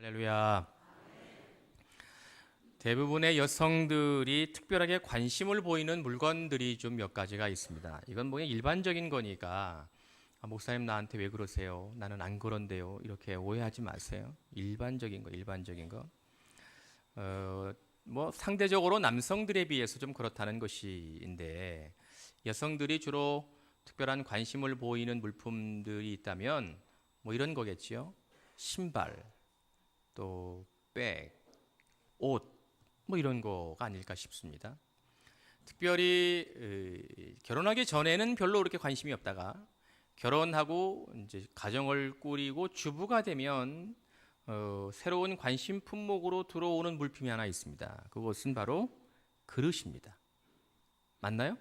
할렐루야. 대부분의 여성들이 특별하게 관심을 보이는 물건들이 좀 몇 가지가 있습니다. 이건 뭐 일반적인 거니까 목사님 나한테 왜 그러세요? 나는 안 그런데요. 이렇게 오해하지 마세요. 일반적인 거. 뭐 상대적으로 남성들에 비해서 좀 그렇다는 것인데 여성들이 주로 특별한 관심을 보이는 물품들이 있다면 뭐 이런 거겠지요. 신발, 또 백, 옷, 뭐 이런 거가 아닐까 싶습니다. 특별히 결혼하기 전에는 별로 그렇게 관심이 없다가 결혼하고 이제 가정을 꾸리고 주부가 되면 새로운 관심 품목으로 들어오는 물품이 하나 있습니다. 그것은 바로 그릇입니다. 맞나요?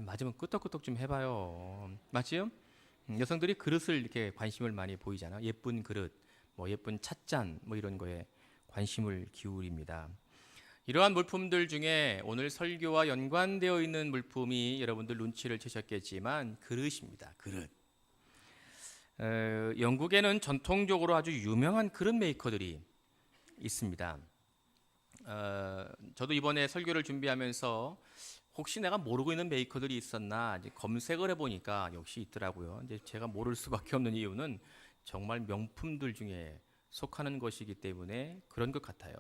맞으면 끄떡끄떡 좀 해봐요. 맞지요? 여성들이 그릇을 이렇게 관심을 많이 보이잖아요. 예쁜 그릇, 뭐 예쁜 찻잔, 뭐 이런 거에 관심을 기울입니다. 이러한 물품들 중에 오늘 설교와 연관되어 있는 물품이 여러분들 눈치를 채셨겠지만 그릇입니다. 그릇. 영국에는 전통적으로 아주 유명한 그릇 메이커들이 있습니다. 저도 이번에 설교를 준비하면서 혹시 내가 모르고 있는 메이커들이 있었나 이제 검색을 해보니까 역시 있더라고요. 이제 제가 모를 수밖에 없는 이유는 정말 명품들 중에 속하는 것이기 때문에 그런 것 같아요.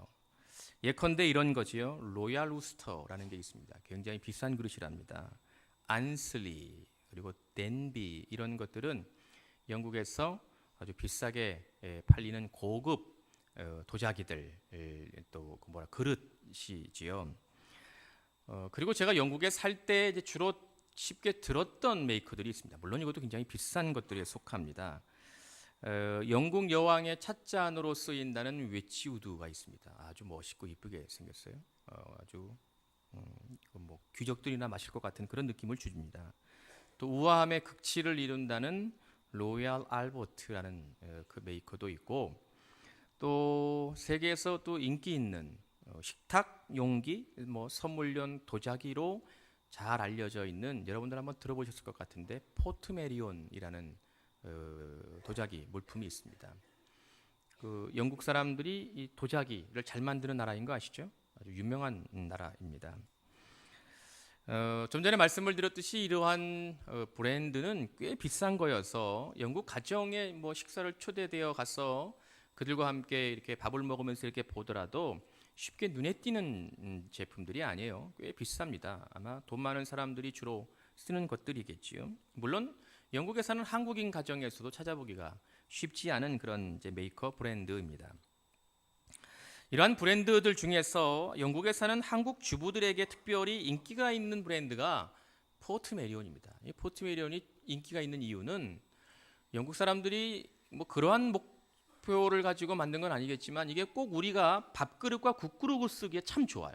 예컨대 이런 거지요. 로얄 우스터라는 게 있습니다. 굉장히 비싼 그릇이랍니다. 안슬리 그리고 덴비 이런 것들은 영국에서 아주 비싸게 팔리는 고급 도자기들 또 그릇이지요. 그리고 제가 영국에 살 때 주로 쉽게 들었던 메이커들이 있습니다. 물론 이것도 굉장히 비싼 것들에 속합니다. 영국 여왕의 찻잔으로 쓰인다는 웨치우드가 있습니다. 아주 멋있고 이쁘게 생겼어요. 아주 뭐 귀족들이나 마실 것 같은 그런 느낌을 줍니다. 또 우아함의 극치를 이룬다는 로얄 알버트라는 그 메이커도 있고 또 세계에서 또 인기 있는 식탁 용기, 뭐 선물용 도자기로 잘 알려져 있는 여러분들 한번 들어보셨을 것 같은데 포트메리온이라는 도자기 물품이 있습니다. 그 영국 사람들이 이 도자기를 잘 만드는 나라인 거 아시죠? 아주 유명한 나라입니다. 좀 전에 말씀을 드렸듯이 이러한 브랜드는 꽤 비싼 거여서 영국 가정에 뭐 식사를 초대되어 가서 그들과 함께 이렇게 밥을 먹으면서 이렇게 보더라도 쉽게 눈에 띄는 제품들이 아니에요. 꽤 비쌉니다. 아마 돈 많은 사람들이 주로 쓰는 것들이겠지요. 물론 영국에 사는 한국인 가정에서도 찾아보기가 쉽지 않은 그런 이제 메이커 브랜드입니다. 이러한 브랜드들 중에서 영국에 사는 한국 주부들에게 특별히 인기가 있는 브랜드가 포트메리온입니다. 이 포트메리온이 인기가 있는 이유는 영국 사람들이 뭐 그러한 목표를 가지고 만든 건 아니겠지만 이게 꼭 우리가 밥그릇과 국그릇을 쓰기에 참 좋아요.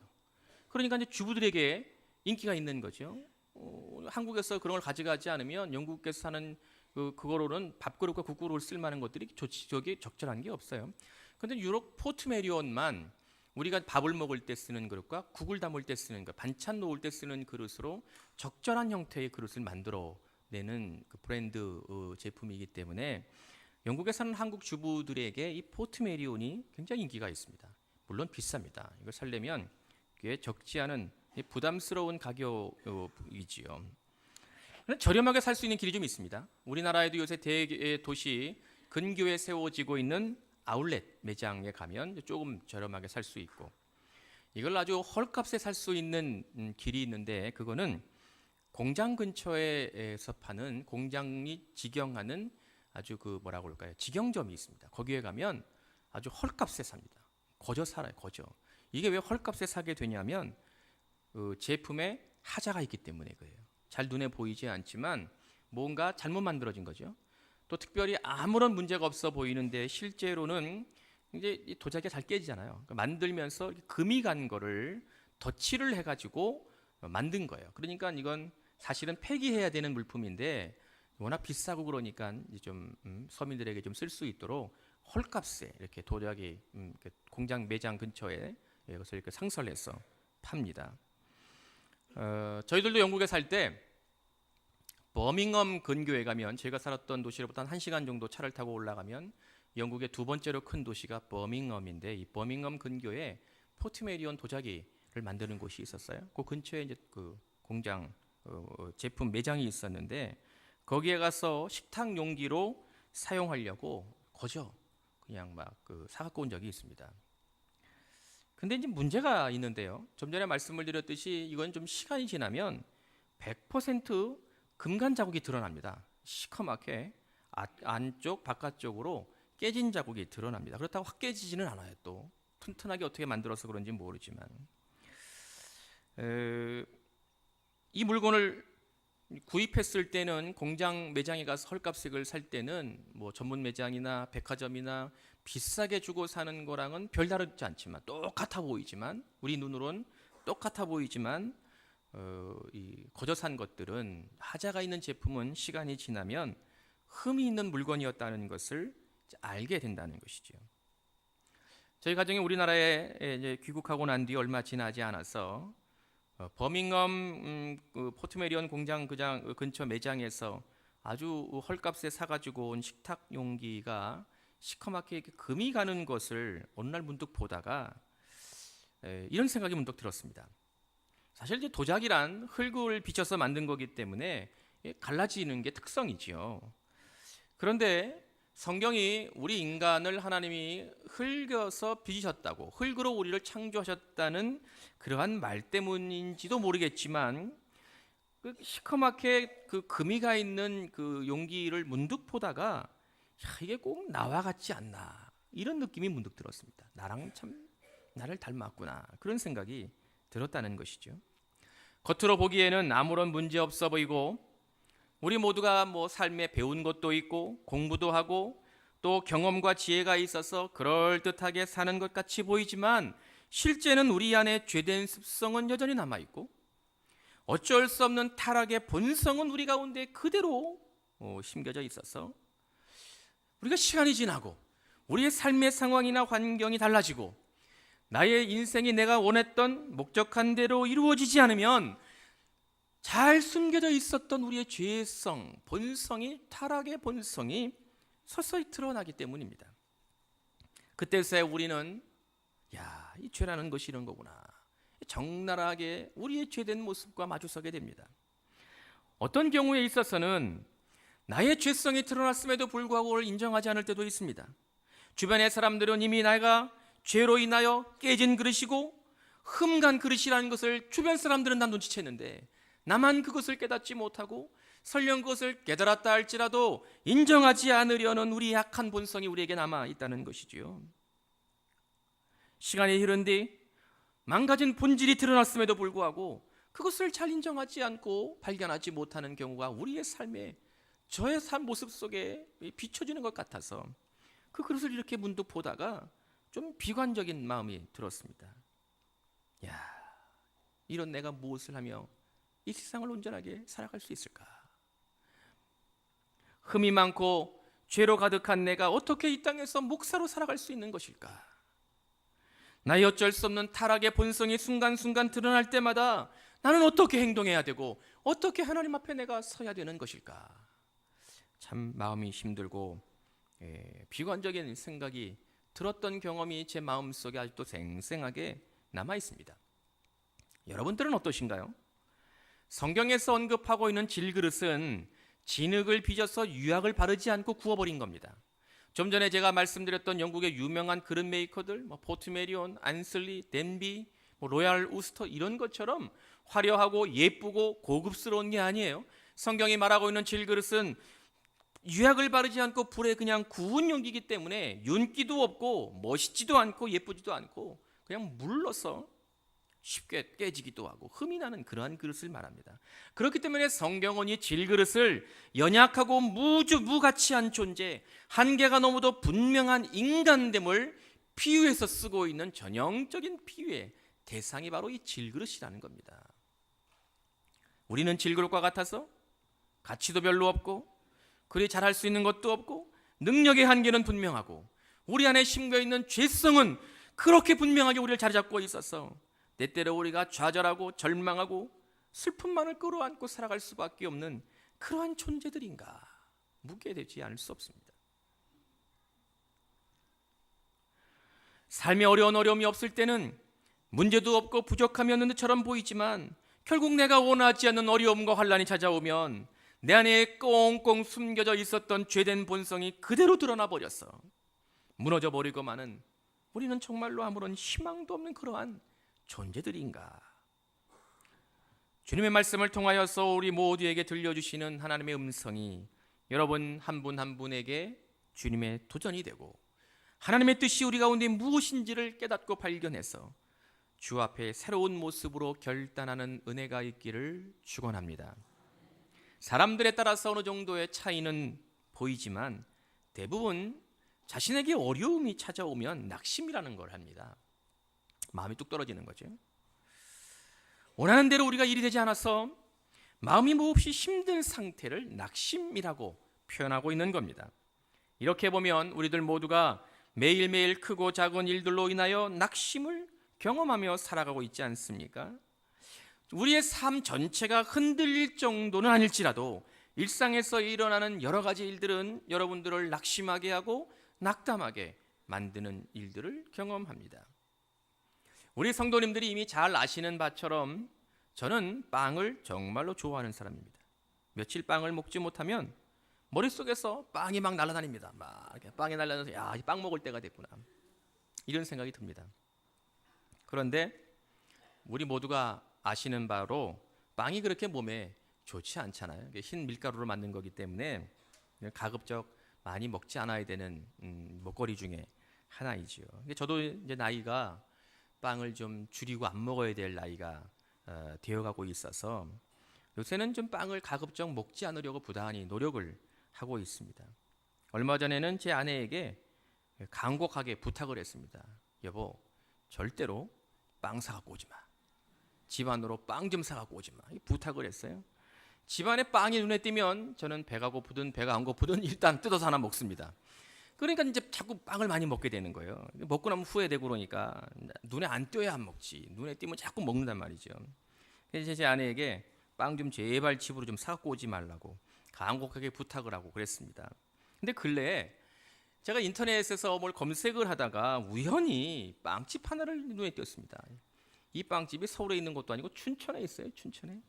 그러니까 이제 주부들에게 인기가 있는 거죠. 한국에서 그런 걸 가져가지 않으면 영국에서 사는 그거로는 밥그릇과 국그릇을 쓸 만한 것들이 저기 적절한 게 없어요. 그런데 유럽 포트메리온만 우리가 밥을 먹을 때 쓰는 그릇과 국을 담을 때 쓰는 것, 반찬 놓을 때 쓰는 그릇으로 적절한 형태의 그릇을 만들어내는 그 브랜드 제품이기 때문에 영국에 사는 한국 주부들에게 이 포트메리온이 굉장히 인기가 있습니다. 물론 비쌉니다. 이걸 살려면 꽤 적지 않은 부담스러운 가격이지요. 저렴하게 살 수 있는 길이 좀 있습니다. 우리나라에도 요새 대도시 근교에 세워지고 있는 아울렛 매장에 가면 조금 저렴하게 살 수 있고 이걸 아주 헐값에 살 수 있는 길이 있는데 그거는 공장 근처에서 파는 공장이 직영하는 아주 그 뭐라고 할까요? 직영점이 있습니다. 거기에 가면 아주 헐값에 삽니다. 거저 살아요. 거저. 이게 왜 헐값에 사게 되냐면 그 제품에 하자가 있기 때문에 그래요. 잘 눈에 보이지 않지만 뭔가 잘못 만들어진 거죠. 또 특별히 아무런 문제가 없어 보이는데 실제로는 이제 이 도자기가 잘 깨지잖아요. 그러니까 만들면서 금이 간 거를 덧칠을 해가지고 만든 거예요. 그러니까 이건 사실은 폐기해야 되는 물품인데 워낙 비싸고 그러니까 이제 좀 서민들에게 좀 쓸 수 있도록 헐값에 이렇게 도자기 이렇게 공장 매장 근처에 이것을 이렇게 상설해서 팝니다. 저희들도 영국에 살 때 버밍엄 근교에 가면 제가 살았던 도시로부터 한 1시간 정도 차를 타고 올라가면 영국의 두 번째로 큰 도시가 버밍엄인데 이 버밍엄 근교에 포트메리온 도자기를 만드는 곳이 있었어요. 그 근처에 이제 그 공장 제품 매장이 있었는데 거기에 가서 식탁 용기로 사용하려고 거저 그냥 막 사갖고 온 적이 있습니다. 근데 이제 문제가 있는데요. 좀 전에 말씀을 드렸듯이 이건 좀 시간이 지나면 100% 금간 자국이 드러납니다. 시커멓게 안쪽 바깥쪽으로 깨진 자국이 드러납니다. 그렇다고 확 깨지지는 않아요. 또 튼튼하게 어떻게 만들어서 그런지 모르지만 이 물건을 구입했을 때는 공장 매장에 가서 헐값을 살 때는 뭐 전문 매장이나 백화점이나 비싸게 주고 사는 거랑은 별다르지 않지만 똑같아 보이지만 우리 눈으론 똑같아 보이지만 이 거저 산 것들은 하자가 있는 제품은 시간이 지나면 흠이 있는 물건이었다는 것을 알게 된다는 것이죠. 저희 가정이 우리나라에 이제 귀국하고 난 뒤 얼마 지나지 않아서 버밍엄 포트메리온 공장 근처 매장에서 아주 헐값에 사가지고 온 식탁 용기가 시커멓게 이렇게 금이 가는 것을 어느 날 문득 보다가 이런 생각이 문득 들었습니다. 사실 이제 도자기란 흙을 비춰서 만든 거기 때문에 갈라지는 게 특성이지요. 그런데 성경이 우리 인간을 하나님이 흙여서 빚으셨다고, 흙으로 우리를 창조하셨다는 그러한 말 때문인지도 모르겠지만 그 시커멓게 그 금이 가 있는 그 용기를 문득 보다가 이게 꼭 나와 같지 않나 이런 느낌이 문득 들었습니다. 나랑 참 나를 닮았구나 그런 생각이 들었다는 것이죠. 겉으로 보기에는 아무런 문제 없어 보이고 우리 모두가 뭐 삶에 배운 것도 있고 공부도 하고 또 경험과 지혜가 있어서 그럴듯하게 사는 것 같이 보이지만 실제는 우리 안에 죄된 습성은 여전히 남아있고 어쩔 수 없는 타락의 본성은 우리 가운데 그대로 심겨져 있어서 우리가 시간이 지나고 우리의 삶의 상황이나 환경이 달라지고 나의 인생이 내가 원했던 목적한 대로 이루어지지 않으면 잘 숨겨져 있었던 우리의 죄성, 본성이 타락의 본성이 서서히 드러나기 때문입니다. 그때서야 우리는 이 죄라는 것이 이런 거구나. 적나라하게 우리의 죄된 모습과 마주서게 됩니다. 어떤 경우에 있어서는 나의 죄성이 드러났음에도 불구하고 그걸 인정하지 않을 때도 있습니다. 주변의 사람들은 이미 내가 죄로 인하여 깨진 그릇이고 흠간 그릇이라는 것을 주변 사람들은 다 눈치챘는데 나만 그것을 깨닫지 못하고 설령 그것을 깨달았다 할지라도 인정하지 않으려는 우리 약한 본성이 우리에게 남아 있다는 것이지요. 시간이 흐른 뒤 망가진 본질이 드러났음에도 불구하고 그것을 잘 인정하지 않고 발견하지 못하는 경우가 우리의 삶에 저의 삶 모습 속에 비춰지는 것 같아서 그 그릇을 이렇게 문득 보다가 좀 비관적인 마음이 들었습니다. 이런 내가 무엇을 하며 이 세상을 온전하게 살아갈 수 있을까? 흠이 많고 죄로 가득한 내가 어떻게 이 땅에서 목사로 살아갈 수 있는 것일까? 나의 어쩔 수 없는 타락의 본성이 순간순간 드러날 때마다 나는 어떻게 행동해야 되고 어떻게 하나님 앞에 내가 서야 되는 것일까? 참 마음이 힘들고 비관적인 생각이 들었던 경험이 제 마음속에 아직도 생생하게 남아 있습니다. 여러분들은 어떠신가요? 성경에서 언급하고 있는 질그릇은 진흙을 빚어서 유약을 바르지 않고 구워버린 겁니다. 좀 전에 제가 말씀드렸던 영국의 유명한 그릇 메이커들 포트메리온, 안슬리, 덴비, 로얄 우스터 이런 것처럼 화려하고 예쁘고 고급스러운 게 아니에요. 성경이 말하고 있는 질그릇은 유약을 바르지 않고 불에 그냥 구운 용기이기 때문에 윤기도 없고 멋있지도 않고 예쁘지도 않고 그냥 물러서 쉽게 깨지기도 하고 흠이 나는 그러한 그릇을 말합니다. 그렇기 때문에 성경은 이 질그릇을 연약하고 무가치한 존재, 한계가 너무도 분명한 인간됨을 비유해서 쓰고 있는 전형적인 비유의 대상이 바로 이 질그릇이라는 겁니다. 우리는 질그릇과 같아서 가치도 별로 없고 그리 잘할 수 있는 것도 없고 능력의 한계는 분명하고 우리 안에 심겨있는 죄성은 그렇게 분명하게 우리를 자리잡고 있어서 때때로 우리가 좌절하고 절망하고 슬픔만을 끌어안고 살아갈 수밖에 없는 그러한 존재들인가 묻게 되지 않을 수 없습니다. 삶에 어려움이 없을 때는 문제도 없고 부족함이 없는 것처럼 보이지만 결국 내가 원하지 않는 어려움과 환난이 찾아오면 내 안에 꽁꽁 숨겨져 있었던 죄된 본성이 그대로 드러나 버렸어. 무너져 버리고만은 우리는 정말로 아무런 희망도 없는 그러한 존재들인가. 주님의 말씀을 통하여서 우리 모두에게 들려주시는 하나님의 음성이 여러분 한 분 한 분에게 주님의 도전이 되고 하나님의 뜻이 우리 가운데 무엇인지를 깨닫고 발견해서 주 앞에 새로운 모습으로 결단하는 은혜가 있기를 축원합니다. 사람들에 따라서 어느 정도의 차이는 보이지만 대부분 자신에게 어려움이 찾아오면 낙심이라는 걸 합니다. 마음이 뚝 떨어지는 거죠. 원하는 대로 우리가 일이 되지 않아서 마음이 몹시 힘든 상태를 낙심이라고 표현하고 있는 겁니다. 이렇게 보면 우리들 모두가 매일매일 크고 작은 일들로 인하여 낙심을 경험하며 살아가고 있지 않습니까? 우리의 삶 전체가 흔들릴 정도는 아닐지라도 일상에서 일어나는 여러 가지 일들은 여러분들을 낙심하게 하고 낙담하게 만드는 일들을 경험합니다. 우리 성도님들이 이미 잘 아시는 바처럼 저는 빵을 정말로 좋아하는 사람입니다. 며칠 빵을 먹지 못하면 머릿속에서 빵이 막 날아다닙니다. 막 이렇게 빵이 날아다녀서 야, 이 빵 먹을 때가 됐구나. 이런 생각이 듭니다. 그런데 우리 모두가 아시는 바로 빵이 그렇게 몸에 좋지 않잖아요. 흰 밀가루로 만든 거기 때문에 가급적 많이 먹지 않아야 되는 먹거리 중에 하나이지요. 저도 이제 나이가 빵을 좀 줄이고 안 먹어야 될 나이가 되어가고 있어서 요새는 좀 빵을 가급적 먹지 않으려고 부단히 노력을 하고 있습니다. 얼마 전에는 제 아내에게 간곡하게 부탁을 했습니다. 여보, 절대로 빵 사갖고 오지 마. 집안으로 빵 좀 사갖고 오지 마. 부탁을 했어요. 집안에 빵이 눈에 띄면 저는 배가 고프든 배가 안 고프든 일단 뜯어서 하나 먹습니다. 그러니까 이제 자꾸 빵을 많이 먹게 되는 거예요. 먹고 나면 후회되고 그러니까 눈에 안 띄어야 안 먹지. 눈에 띄면 자꾸 먹는단 말이죠. 그래서 제 아내에게 빵 좀 제발 집으로 좀 사갖고 오지 말라고 간곡하게 부탁을 하고 그랬습니다. 근데 근래에 제가 인터넷에서 뭘 검색을 하다가 우연히 빵집 하나를 눈에 띄었습니다. 이 빵집이 서울에 있는 것도 아니고 춘천에 있어요. 춘천에.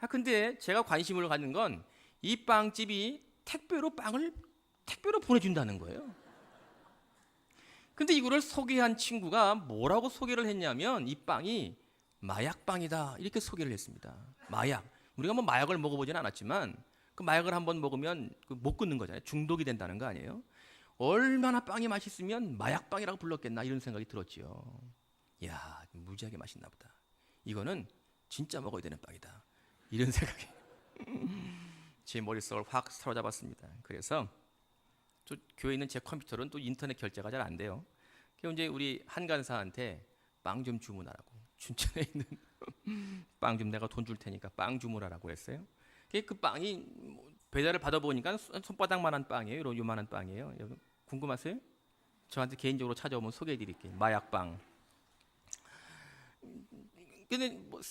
근데 제가 관심을 갖는 건 이 빵집이 택배로 보내준다는 거예요. 근데 이거를 소개한 친구가 뭐라고 소개를 했냐면 이 빵이 마약빵이다 이렇게 소개를 했습니다. 마약. 우리가 뭐 마약을 먹어보진 않았지만 그 마약을 한번 먹으면 못 끊는 거잖아요. 중독이 된다는 거 아니에요. 얼마나 빵이 맛있으면 마약빵이라고 불렀겠나 이런 생각이 들었지요. 이야, 무지하게 맛있나 보다. 이거는 진짜 먹어야 되는 빵이다. 이런 생각이 제 머릿속을 확 사로잡았습니다. 그래서 또 교회에 있는 제 컴퓨터는 또 인터넷 결제가 잘 안 돼요. 그래서 이제 우리 한간사한테 빵 좀 주문하라고. 춘천에 있는 빵 좀 내가 돈 줄 테니까 빵 주문하라고 했어요. 그 빵이 배달을 받아보니까 손바닥만한 빵이에요. 이런 요만한 빵이에요. 여러분 궁금하세요? 저한테 개인적으로 찾아오면 소개해드릴게요. 마약빵. 근데 뭐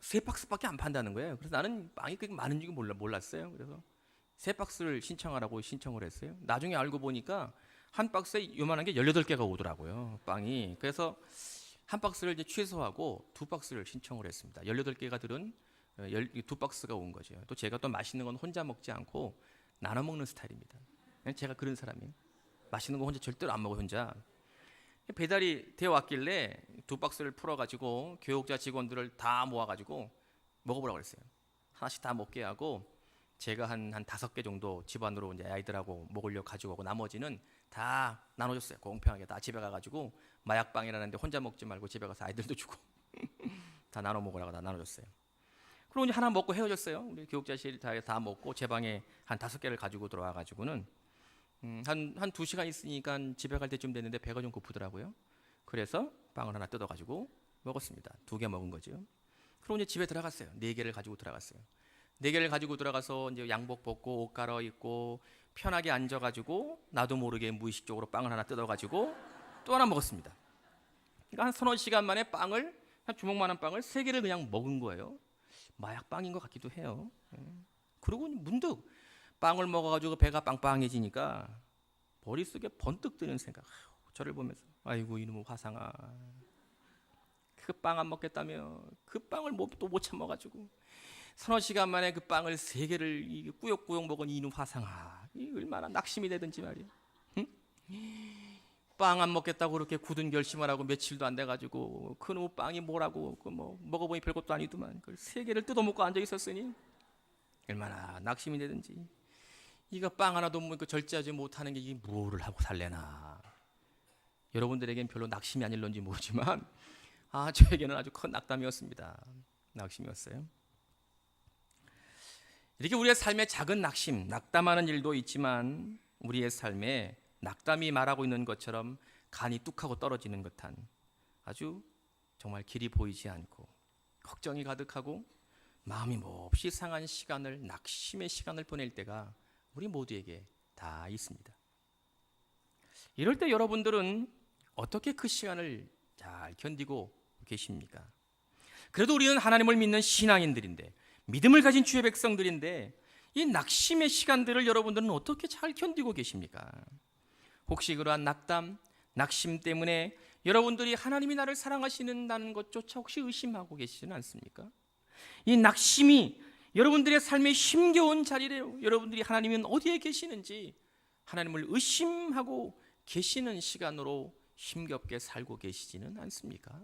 세 박스밖에 안 판다는 거예요. 그래서 나는 빵이 그렇게 많은 줄 몰랐어요. 그래서 세 박스를 신청하라고 신청을 했어요. 나중에 알고 보니까 한 박스에 요만한 게 18개가 오더라고요. 빵이. 그래서 한 박스를 이제 취소하고 두 박스를 신청을 했습니다. 18개가 들은 두 박스가 온 거죠. 또 제가 또 맛있는 건 혼자 먹지 않고 나눠 먹는 스타일입니다. 제가 그런 사람이에요. 맛있는 거 혼자 절대로 안 먹어 혼자. 배달이 되어 왔길래 두 박스를 풀어가지고 교육자 직원들을 다 모아가지고 먹어보라고 그랬어요. 하나씩 다 먹게 하고 제가 한 5개 정도 집안으로 이제 아이들하고 먹으려고 가지고 오고 나머지는 다 나눠줬어요. 공평하게 다 집에 가가지고 마약빵이라는데 혼자 먹지 말고 집에 가서 아이들도 주고 다 나눠 먹으라고 다 나눠줬어요. 그리고 이제 하나 먹고 헤어졌어요. 우리 교육자실 다 먹고 제 방에 한 5개를 가지고 들어와가지고는 한 2시간 있으니까 집에 갈 때쯤 됐는데 배가 좀 고프더라고요. 그래서 빵을 하나 뜯어가지고 먹었습니다. 2개 먹은 거죠. 그리고 이제 집에 들어갔어요. 4개를 가지고 들어갔어요. 4개를 가지고 들어가서 이제 양복 벗고 옷 갈아입고 편하게 앉아가지고 나도 모르게 무의식적으로 빵을 하나 뜯어가지고 또 하나 먹었습니다. 그러니까 한 3-4시간 만에 빵을 한 주먹만한 빵을 3개를 그냥 먹은 거예요. 마약빵인 것 같기도 해요. 그리고 문득 빵을 먹어가지고 배가 빵빵해지니까 머릿속에 번뜩 드는 생각. 저를 보면서 아이고 이놈의 화상아, 그 빵 안 먹겠다며 그 빵을 또 못 참아가지고 서너 시간 만에 그 빵을 3개를 꾸역꾸역 먹은 이놈 화상아, 이 얼마나 낙심이 되든지 말이야. 응? 빵 안 먹겠다고 그렇게 굳은 결심을 하고 며칠도 안 돼가지고 그놈의 빵이 뭐라고 먹어보니 별것도 아니더만 그걸 3개를 뜯어먹고 앉아 있었으니 얼마나 낙심이 되든지. 이거 빵 하나도 절제하지 못하는 게 이게 뭐를 하고 살래나. 여러분들에겐 별로 낙심이 아닐런지 모르지만 저에게는 아주 큰 낙담이었습니다. 낙심이었어요. 이렇게 우리의 삶에 작은 낙심, 낙담하는 일도 있지만 우리의 삶에 낙담이 말하고 있는 것처럼 간이 뚝하고 떨어지는 듯한 아주 정말 길이 보이지 않고 걱정이 가득하고 마음이 몹시 상한 시간을, 낙심의 시간을 보낼 때가 우리 모두에게 다 있습니다. 이럴 때 여러분들은 어떻게 그 시간을 잘 견디고 계십니까? 그래도 우리는 하나님을 믿는 신앙인들인데, 믿음을 가진 주의 백성들인데 이 낙심의 시간들을 여러분들은 어떻게 잘 견디고 계십니까? 혹시 그러한 낙담, 낙심 때문에 여러분들이 하나님이 나를 사랑하시는다는 것조차 혹시 의심하고 계시지는 않습니까? 이 낙심이 여러분들의 삶에 힘겨운 자리래요. 여러분들이 하나님은 어디에 계시는지 하나님을 의심하고 계시는 시간으로 힘겹게 살고 계시지는 않습니까?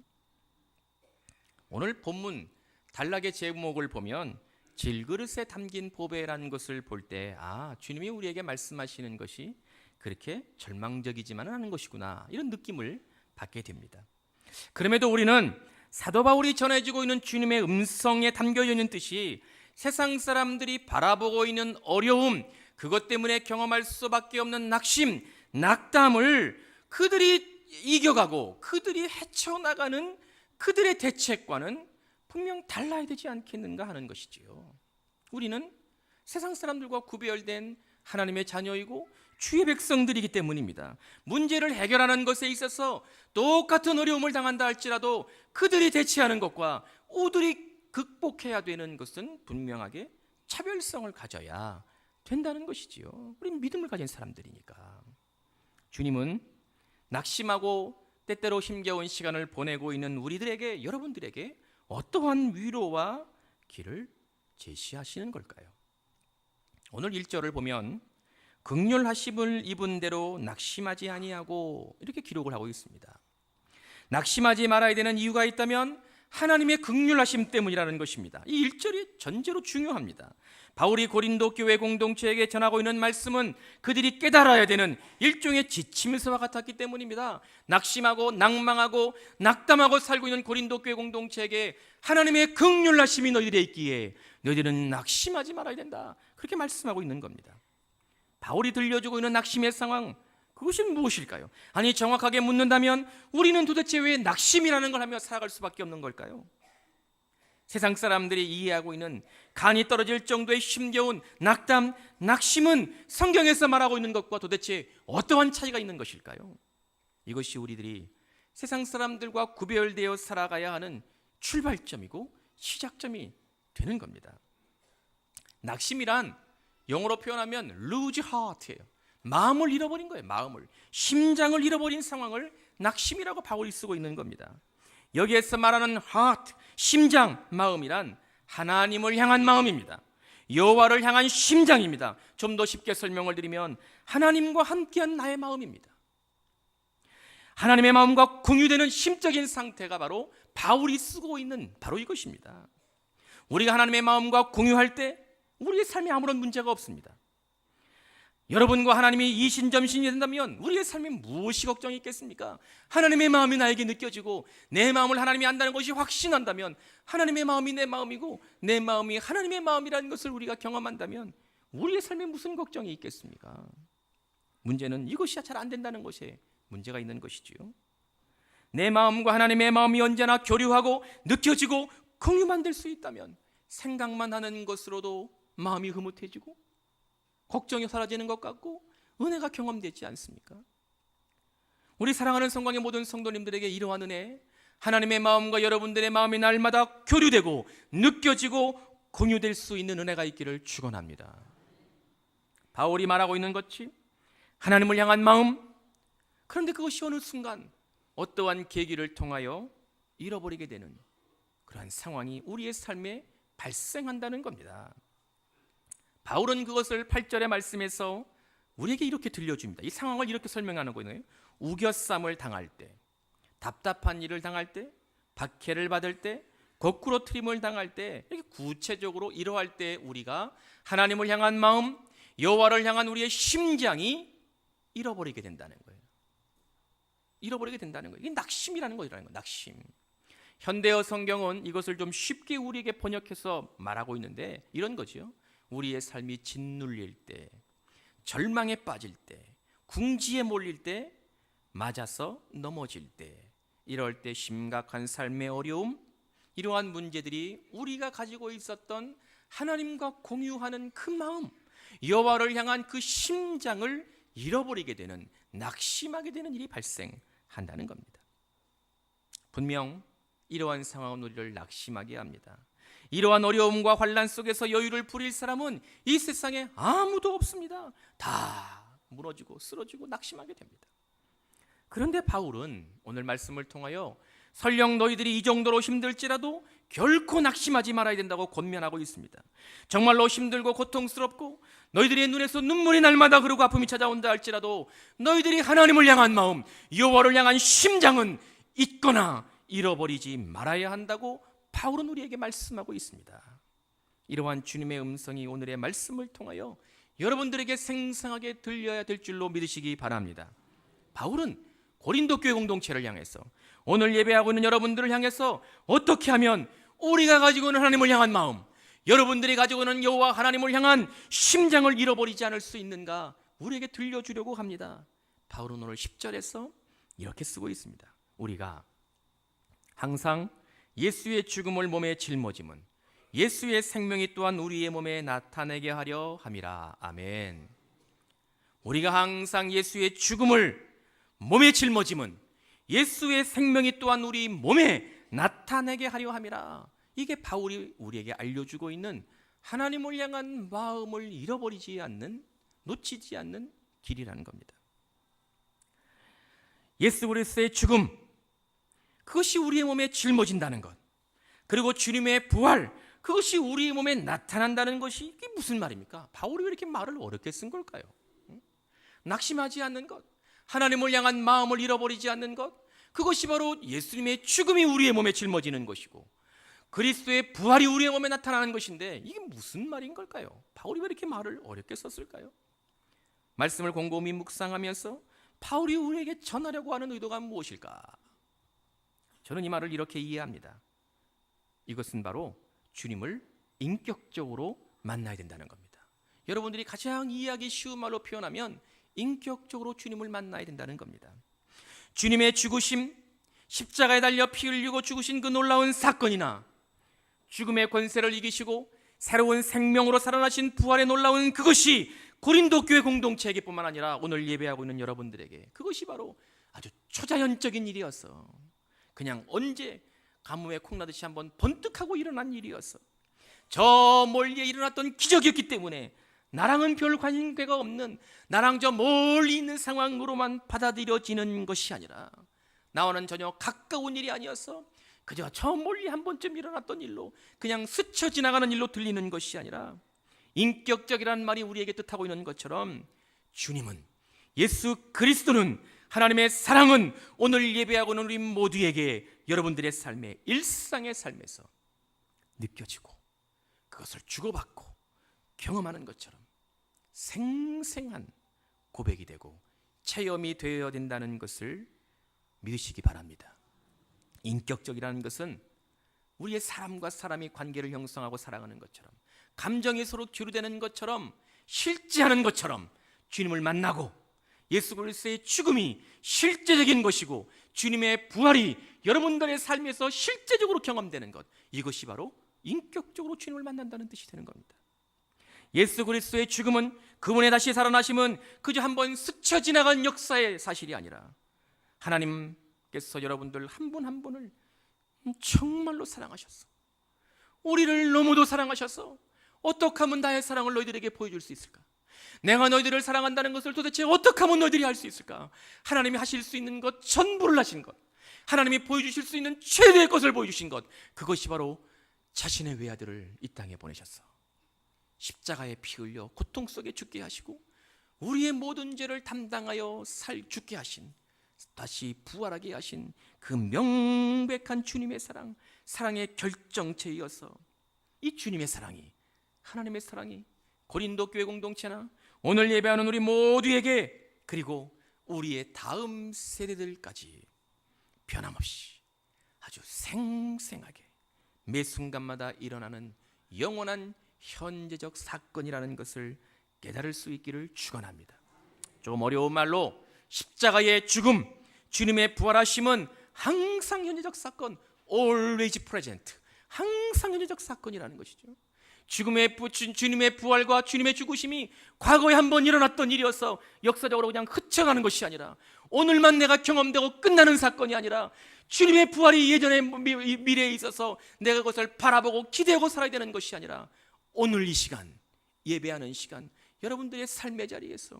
오늘 본문 단락의 제목을 보면 질그릇에 담긴 보배라는 것을 볼 때 주님이 우리에게 말씀하시는 것이 그렇게 절망적이지만은 않은 것이구나, 이런 느낌을 받게 됩니다. 그럼에도 우리는 사도 바울이 전해지고 있는 주님의 음성에 담겨 있는 뜻이 세상 사람들이 바라보고 있는 어려움, 그것 때문에 경험할 수밖에 없는 낙심, 낙담을 그들이 이겨가고 그들이 헤쳐나가는 그들의 대책과는 분명 달라야 되지 않겠는가 하는 것이지요. 우리는 세상 사람들과 구별된 하나님의 자녀이고 주의 백성들이기 때문입니다. 문제를 해결하는 것에 있어서 똑같은 어려움을 당한다 할지라도 그들이 대처하는 것과 우들이 극복해야 되는 것은 분명하게 차별성을 가져야 된다는 것이지요. 우리는 믿음을 가진 사람들이니까. 주님은 낙심하고 때때로 힘겨운 시간을 보내고 있는 우리들에게, 여러분들에게 어떠한 위로와 길을 제시하시는 걸까요? 오늘 1절을 보면 긍휼하심을 입은 대로 낙심하지 아니하고 이렇게 기록을 하고 있습니다. 낙심하지 말아야 되는 이유가 있다면 하나님의 긍휼하심 때문이라는 것입니다. 이 1절이 전제로 중요합니다. 바울이 고린도 교회 공동체에게 전하고 있는 말씀은 그들이 깨달아야 되는 일종의 지침서와 같았기 때문입니다. 낙심하고 낭망하고 낙담하고 살고 있는 고린도 교회 공동체에게 하나님의 긍휼하심이 너희들에 있기에 너희들은 낙심하지 말아야 된다, 그렇게 말씀하고 있는 겁니다. 바울이 들려주고 있는 낙심의 상황, 그것이 무엇일까요? 아니, 정확하게 묻는다면 우리는 도대체 왜 낙심이라는 걸 하며 살아갈 수밖에 없는 걸까요? 세상 사람들이 이해하고 있는 간이 떨어질 정도의 힘겨운 낙담, 낙심은 성경에서 말하고 있는 것과 도대체 어떠한 차이가 있는 것일까요? 이것이 우리들이 세상 사람들과 구별되어 살아가야 하는 출발점이고 시작점이 되는 겁니다. 낙심이란 영어로 표현하면 lose heart예요. 마음을 잃어버린 거예요. 마음을, 심장을 잃어버린 상황을 낙심이라고 바울이 쓰고 있는 겁니다. 여기에서 말하는 heart, 심장, 마음이란 하나님을 향한 마음입니다. 여호와를 향한 심장입니다. 좀 더 쉽게 설명을 드리면 하나님과 함께한 나의 마음입니다. 하나님의 마음과 공유되는 심적인 상태가 바로 바울이 쓰고 있는 바로 이것입니다. 우리가 하나님의 마음과 공유할 때 우리의 삶에 아무런 문제가 없습니다. 여러분과 하나님이 이신점신이 된다면 우리의 삶에 무엇이 걱정이 있겠습니까? 하나님의 마음이 나에게 느껴지고 내 마음을 하나님이 안다는 것이 확신한다면, 하나님의 마음이 내 마음이고 내 마음이 하나님의 마음이라는 것을 우리가 경험한다면 우리의 삶에 무슨 걱정이 있겠습니까? 문제는 이것이 잘 안 된다는 것에 문제가 있는 것이지요. 내 마음과 하나님의 마음이 언제나 교류하고 느껴지고 공유만 될 수 있다면 생각만 하는 것으로도 마음이 흐뭇해지고 걱정이 사라지는 것 같고 은혜가 경험되지 않습니까? 우리 사랑하는 성광의 모든 성도님들에게 이러한 은혜, 하나님의 마음과 여러분들의 마음이 날마다 교류되고 느껴지고 공유될 수 있는 은혜가 있기를 축원합니다. 바울이 말하고 있는 것이 하나님을 향한 마음, 그런데 그것이 어느 순간 어떠한 계기를 통하여 잃어버리게 되는 그러한 상황이 우리의 삶에 발생한다는 겁니다. 바울은 그것을 8절의 말씀에서 우리에게 이렇게 들려줍니다. 이 상황을 이렇게 설명하는 거예요. 우겨쌈을 당할 때, 답답한 일을 당할 때, 박해를 받을 때, 거꾸로 트림을 당할 때, 이렇게 구체적으로 이러할 때 우리가 하나님을 향한 마음, 여호와를 향한 우리의 심장이 잃어버리게 된다는 거예요. 잃어버리게 된다는 거예요. 이게 낙심이라는 거예요. 낙심. 현대어 성경은 이것을 좀 쉽게 우리에게 번역해서 말하고 있는데 이런 거죠. 우리의 삶이 짓눌릴 때, 절망에 빠질 때, 궁지에 몰릴 때, 맞아서 넘어질 때, 이럴 때 심각한 삶의 어려움, 이러한 문제들이 우리가 가지고 있었던 하나님과 공유하는 그 마음, 여호와를 향한 그 심장을 잃어버리게 되는, 낙심하게 되는 일이 발생한다는 겁니다. 분명 이러한 상황은 우리를 낙심하게 합니다. 이러한 어려움과 환난 속에서 여유를 부릴 사람은 이 세상에 아무도 없습니다. 다 무너지고 쓰러지고 낙심하게 됩니다. 그런데 바울은 오늘 말씀을 통하여 설령 너희들이 이 정도로 힘들지라도 결코 낙심하지 말아야 된다고 권면하고 있습니다. 정말로 힘들고 고통스럽고 너희들의 눈에서 눈물이 날마다 흐르고 아픔이 찾아온다 할지라도 너희들이 하나님을 향한 마음, 여호와를 향한 심장은 잊거나 잃어버리지 말아야 한다고 바울은 우리에게 말씀하고 있습니다. 이러한 주님의 음성이 오늘의 말씀을 통하여 여러분들에게 생생하게 들려야 될 줄로 믿으시기 바랍니다. 바울은 고린도 교회 공동체를 향해서, 오늘 예배하고 있는 여러분들을 향해서 어떻게 하면 우리가 가지고 있는 하나님을 향한 마음, 여러분들이 가지고 있는 여호와 하나님을 향한 심장을 잃어버리지 않을 수 있는가 우리에게 들려주려고 합니다. 바울은 오늘 10절에서 이렇게 쓰고 있습니다. 우리가 항상 예수의 죽음을 몸에 짊어짐은 예수의 생명이 또한 우리의 몸에 나타내게 하려 함이라. 아멘. 우리가 항상 예수의 죽음을 몸에 짊어짐은 예수의 생명이 또한 우리 몸에 나타내게 하려 함이라. 이게 바울이 우리에게 알려주고 있는 하나님을 향한 마음을 잃어버리지 않는, 놓치지 않는 길이라는 겁니다. 예수 그리스도의 죽음, 그것이 우리의 몸에 짊어진다는 것, 그리고 주님의 부활, 그것이 우리의 몸에 나타난다는 것이 이게 무슨 말입니까? 바울이 왜 이렇게 말을 어렵게 쓴 걸까요? 낙심하지 않는 것, 하나님을 향한 마음을 잃어버리지 않는 것, 그것이 바로 예수님의 죽음이 우리의 몸에 짊어지는 것이고 그리스도의 부활이 우리의 몸에 나타나는 것인데 이게 무슨 말인 걸까요? 바울이 왜 이렇게 말을 어렵게 썼을까요? 말씀을 곰곰이 묵상하면서 바울이 우리에게 전하려고 하는 의도가 무엇일까? 저는 이 말을 이렇게 이해합니다. 이것은 바로 주님을 인격적으로 만나야 된다는 겁니다. 여러분들이 가장 이해하기 쉬운 말로 표현하면 인격적으로 주님을 만나야 된다는 겁니다. 주님의 죽으심, 십자가에 달려 피 흘리고 죽으신 그 놀라운 사건이나 죽음의 권세를 이기시고 새로운 생명으로 살아나신 부활의 놀라운 그것이 고린도 교회 공동체에게뿐만 아니라 오늘 예배하고 있는 여러분들에게 그것이 바로 아주 초자연적인 일이었어. 그냥 언제 가뭄에 콩나듯이 한번 번뜩하고 일어난 일이었어. 저 멀리에 일어났던 기적이었기 때문에 나랑은 별 관계가 없는, 나랑 저 멀리 있는 상황으로만 받아들여지는 것이 아니라 나와는 전혀 가까운 일이 아니었어. 그저 저 멀리 한 번쯤 일어났던 일로, 그냥 스쳐 지나가는 일로 들리는 것이 아니라 인격적이라는 말이 우리에게 뜻하고 있는 것처럼 주님은, 예수 그리스도는, 하나님의 사랑은 오늘 예배하고 있는 우리 모두에게 여러분들의 삶의 일상의 삶에서 느껴지고 그것을 주고받고 경험하는 것처럼 생생한 고백이 되고 체험이 되어야 된다는 것을 믿으시기 바랍니다. 인격적이라는 것은 우리의 사람과 사람이 관계를 형성하고 살아가는 것처럼, 감정이 서로 교류되는 것처럼, 실제하는 것처럼 주님을 만나고 예수 그리스도의 죽음이 실제적인 것이고 주님의 부활이 여러분들의 삶에서 실제적으로 경험되는 것, 이것이 바로 인격적으로 주님을 만난다는 뜻이 되는 겁니다. 예수 그리스도의 죽음은, 그분의 다시 살아나심은 그저 한번 스쳐 지나간 역사의 사실이 아니라 하나님께서 여러분들 한 분 한 분을 정말로 사랑하셨어. 우리를 너무도 사랑하셔서 어떻게 하면 나의 사랑을 너희들에게 보여줄 수 있을까? 내가 너희들을 사랑한다는 것을 도대체 어떻게 하면 너희들이 할 수 있을까? 하나님이 하실 수 있는 것 전부를 하신 것, 하나님이 보여주실 수 있는 최대의 것을 보여주신 것, 그것이 바로 자신의 외아들을 이 땅에 보내셨어. 십자가에 피 흘려 고통 속에 죽게 하시고 우리의 모든 죄를 담당하여 죽게 하신, 다시 부활하게 하신 그 명백한 주님의 사랑, 사랑의 결정체이어서 이 주님의 사랑이, 하나님의 사랑이 고린도 교회 공동체나 오늘 예배하는 우리 모두에게, 그리고 우리의 다음 세대들까지 변함없이 아주 생생하게 매 순간마다 일어나는 영원한 현재적 사건이라는 것을 깨달을 수 있기를 축원합니다. 조금 어려운 말로 십자가의 죽음, 주님의 부활하심은 항상 현재적 사건, always present, 항상 현재적 사건이라는 것이죠. 주님의 부활과 주님의 죽으심이 과거에 한번 일어났던 일이어서 역사적으로 그냥 흐쳐가는 것이 아니라, 오늘만 내가 경험되고 끝나는 사건이 아니라, 주님의 부활이 예전의 미래에 있어서 내가 그것을 바라보고 기대하고 살아야 되는 것이 아니라, 오늘 이 시간, 예배하는 시간, 여러분들의 삶의 자리에서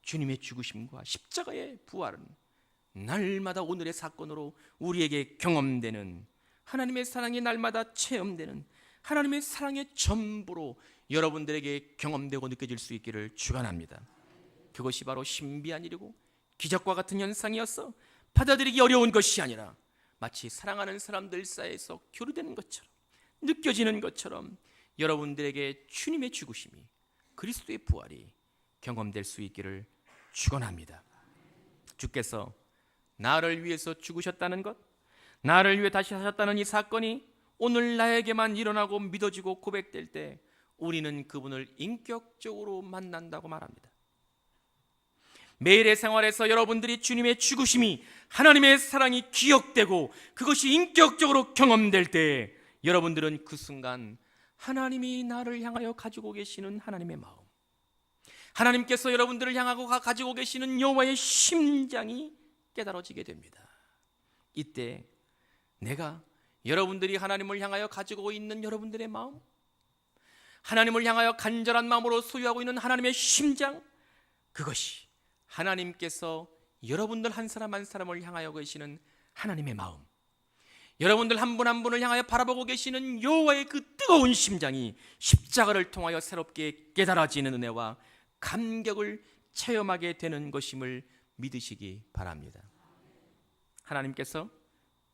주님의 죽으심과 십자가의 부활은 날마다 오늘의 사건으로 우리에게 경험되는, 하나님의 사랑이 날마다 체험되는 하나님의 사랑의 전부로 여러분들에게 경험되고 느껴질 수 있기를 축원합니다. 그것이 바로 신비한 일이고 기적과 같은 현상이어서 받아들이기 어려운 것이 아니라, 마치 사랑하는 사람들 사이에서 교류되는 것처럼, 느껴지는 것처럼 여러분들에게 주님의 죽으심이, 그리스도의 부활이 경험될 수 있기를 축원합니다. 주께서 나를 위해서 죽으셨다는 것, 나를 위해 다시 사셨다는 이 사건이 오늘 나에게만 일어나고 믿어지고 고백될 때 우리는 그분을 인격적으로 만난다고 말합니다. 매일의 생활에서 여러분들이 주님의 죽으심이, 하나님의 사랑이 기억되고 그것이 인격적으로 경험될 때 여러분들은 그 순간 하나님이 나를 향하여 가지고 계시는 하나님의 마음, 하나님께서 여러분들을 향하고 가지고 계시는 여호와의 심장이 깨달아지게 됩니다. 이때 내가 여러분들이 하나님을 향하여 가지고 있는 여러분들의 마음, 하나님을 향하여 간절한 마음으로 소유하고 있는 하나님의 심장, 그것이 하나님께서 여러분들 한 사람 한 사람을 향하여 계시는 하나님의 마음, 여러분들 한 분 한 분을 향하여 바라보고 계시는 여호와의 그 뜨거운 심장이 십자가를 통하여 새롭게 깨달아지는 은혜와 감격을 체험하게 되는 것임을 믿으시기 바랍니다. 하나님께서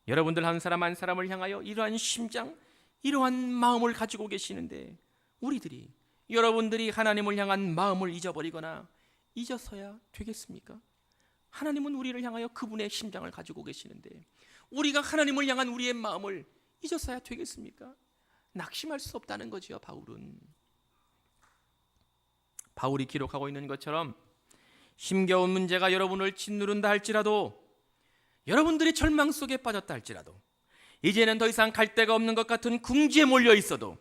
여러분들 한 사람 한 사람을 향하여 이러한 심장, 이러한 마음을 가지고 계시는데, 우리들이 여러분들이 하나님을 향한 마음을 잊어버리거나 잊어서야 되겠습니까? 하나님은 우리를 향하여 그분의 심장을 가지고 계시는데 우리가 하나님을 향한 우리의 마음을 잊어서야 되겠습니까? 낙심할 수 없다는 거지요. 바울이 기록하고 있는 것처럼 힘겨운 문제가 여러분을 짓누른다 할지라도, 여러분들이 절망 속에 빠졌다 할지라도, 이제는 더 이상 갈 데가 없는 것 같은 궁지에 몰려 있어도,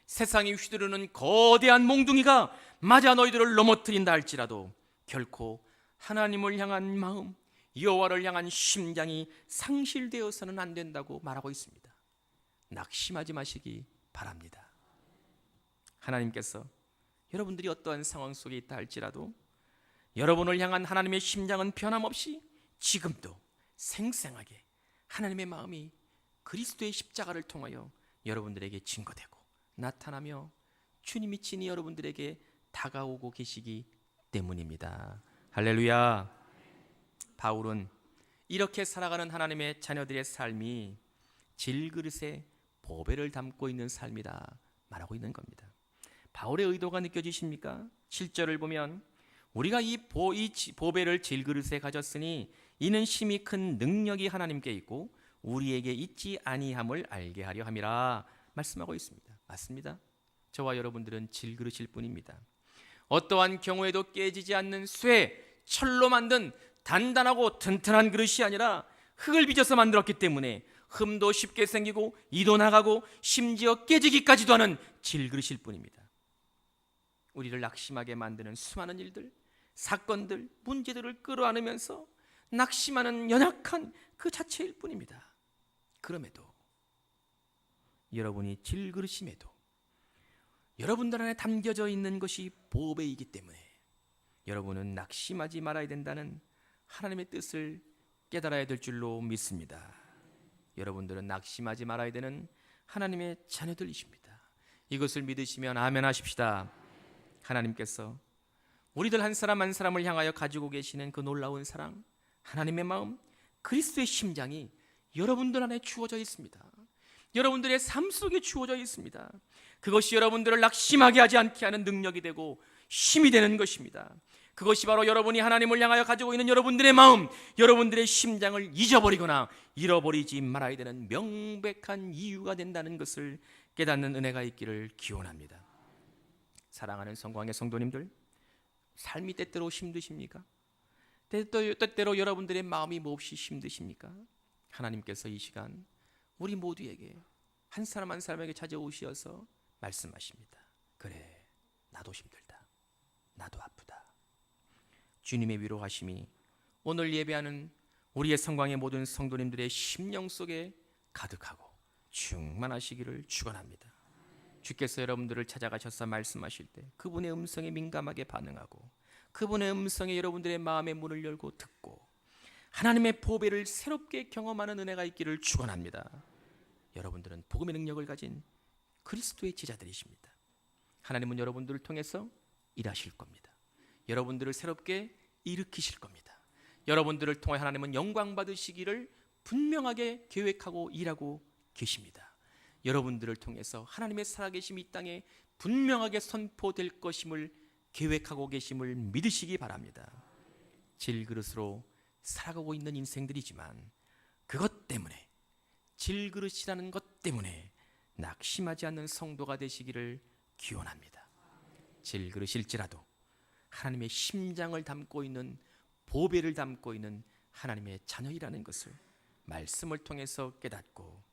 세상이 휘두르는 거대한 몽둥이가 맞아 너희들을 넘어뜨린다 할지라도 결코 하나님을 향한 마음, 여호와를 향한 심장이 상실되어서는 안 된다고 말하고 있습니다. 낙심하지 마시기 바랍니다. 하나님께서 여러분들이 어떠한 상황 속에 있다 할지라도 여러분을 향한 하나님의 심장은 변함없이 지금도 생생하게 하나님의 마음이 그리스도의 십자가를 통하여 여러분들에게 증거되고 나타나며 주님이 친히 여러분들에게 다가오고 계시기 때문입니다. 할렐루야. 바울은 이렇게 살아가는 하나님의 자녀들의 삶이 질그릇에 보배를 담고 있는 삶이다 말하고 있는 겁니다. 바울의 의도가 느껴지십니까? 7절을 보면 우리가 이 보배를 질그릇에 가졌으니 이는 심히 큰 능력이 하나님께 있고 우리에게 있지 아니함을 알게 하려 함이라 말씀하고 있습니다. 맞습니다. 저와 여러분들은 질그릇일 뿐입니다. 어떠한 경우에도 깨지지 않는 쇠, 철로 만든 단단하고 튼튼한 그릇이 아니라 흙을 빚어서 만들었기 때문에 흠도 쉽게 생기고 이도 나가고 심지어 깨지기까지도 하는 질그릇일 뿐입니다. 우리를 낙심하게 만드는 수많은 일들, 사건들, 문제들을 끌어안으면서 낙심하는 연약한 그 자체일 뿐입니다. 그럼에도 여러분이 질그릇임에도 여러분들 안에 담겨져 있는 것이 보배이기 때문에 여러분은 낙심하지 말아야 된다는 하나님의 뜻을 깨달아야 될 줄로 믿습니다. 여러분들은 낙심하지 말아야 되는 하나님의 자녀들이십니다. 이것을 믿으시면 아멘 하십시다. 하나님께서 우리들 한 사람 한 사람을 향하여 가지고 계시는 그 놀라운 사랑, 하나님의 마음, 그리스도의 심장이 여러분들 안에 주어져 있습니다. 여러분들의 삶 속에 주어져 있습니다. 그것이 여러분들을 낙심하게 하지 않게 하는 능력이 되고 힘이 되는 것입니다. 그것이 바로 여러분이 하나님을 향하여 가지고 있는 여러분들의 마음, 여러분들의 심장을 잊어버리거나 잃어버리지 말아야 되는 명백한 이유가 된다는 것을 깨닫는 은혜가 있기를 기원합니다. 사랑하는 성광의 성도님들, 삶이 때때로 힘드십니까? 때때로 여러분들의 마음이 몹시 힘드십니까? 하나님께서 이 시간 우리 모두에게 한 사람 한 사람에게 찾아오시어서 말씀하십니다. 그래, 나도 힘들다. 나도 아프다. 주님의 위로하심이 오늘 예배하는 우리의 성광의 모든 성도님들의 심령 속에 가득하고 충만하시기를 축원합니다. 주께서 여러분들을 찾아가셔서 말씀하실 때 그분의 음성에 민감하게 반응하고 그분의 음성에 여러분들의 마음의 문을 열고 듣고 하나님의 보배를 새롭게 경험하는 은혜가 있기를 축원합니다. 여러분들은 복음의 능력을 가진 그리스도의 제자들이십니다. 하나님은 여러분들을 통해서 일하실 겁니다. 여러분들을 새롭게 일으키실 겁니다. 여러분들을 통해 하나님은 영광 받으시기를 분명하게 계획하고 일하고 계십니다. 여러분들을 통해서 하나님의 살아계심이 이 땅에 분명하게 선포될 것임을 계획하고 계심을 믿으시기 바랍니다. 질그릇으로 살아가고 있는 인생들이지만 그것 때문에, 질그릇이라는 것 때문에 낙심하지 않는 성도가 되시기를 기원합니다. 질그릇일지라도 하나님의 심장을 담고 있는, 보배를 담고 있는 하나님의 자녀이라는 것을 말씀을 통해서 깨닫고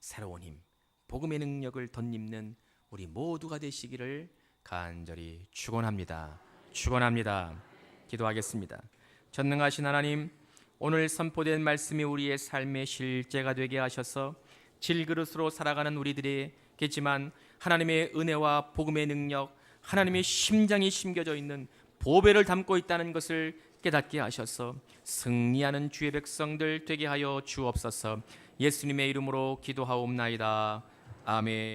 새로운 힘, 복음의 능력을 덧입는 우리 모두가 되시기를 간절히 축원합니다. 축원합니다. 기도하겠습니다. 전능하신 하나님, 오늘 선포된 말씀이 우리의 삶의 실제가 되게 하셔서 질그릇으로 살아가는 우리들이겠지만 하나님의 은혜와 복음의 능력, 하나님의 심장이 심겨져 있는 보배를 담고 있다는 것을 깨닫게 하셔서 승리하는 주의 백성들 되게 하여 주옵소서. 예수님의 이름으로 기도하옵나이다. 아멘.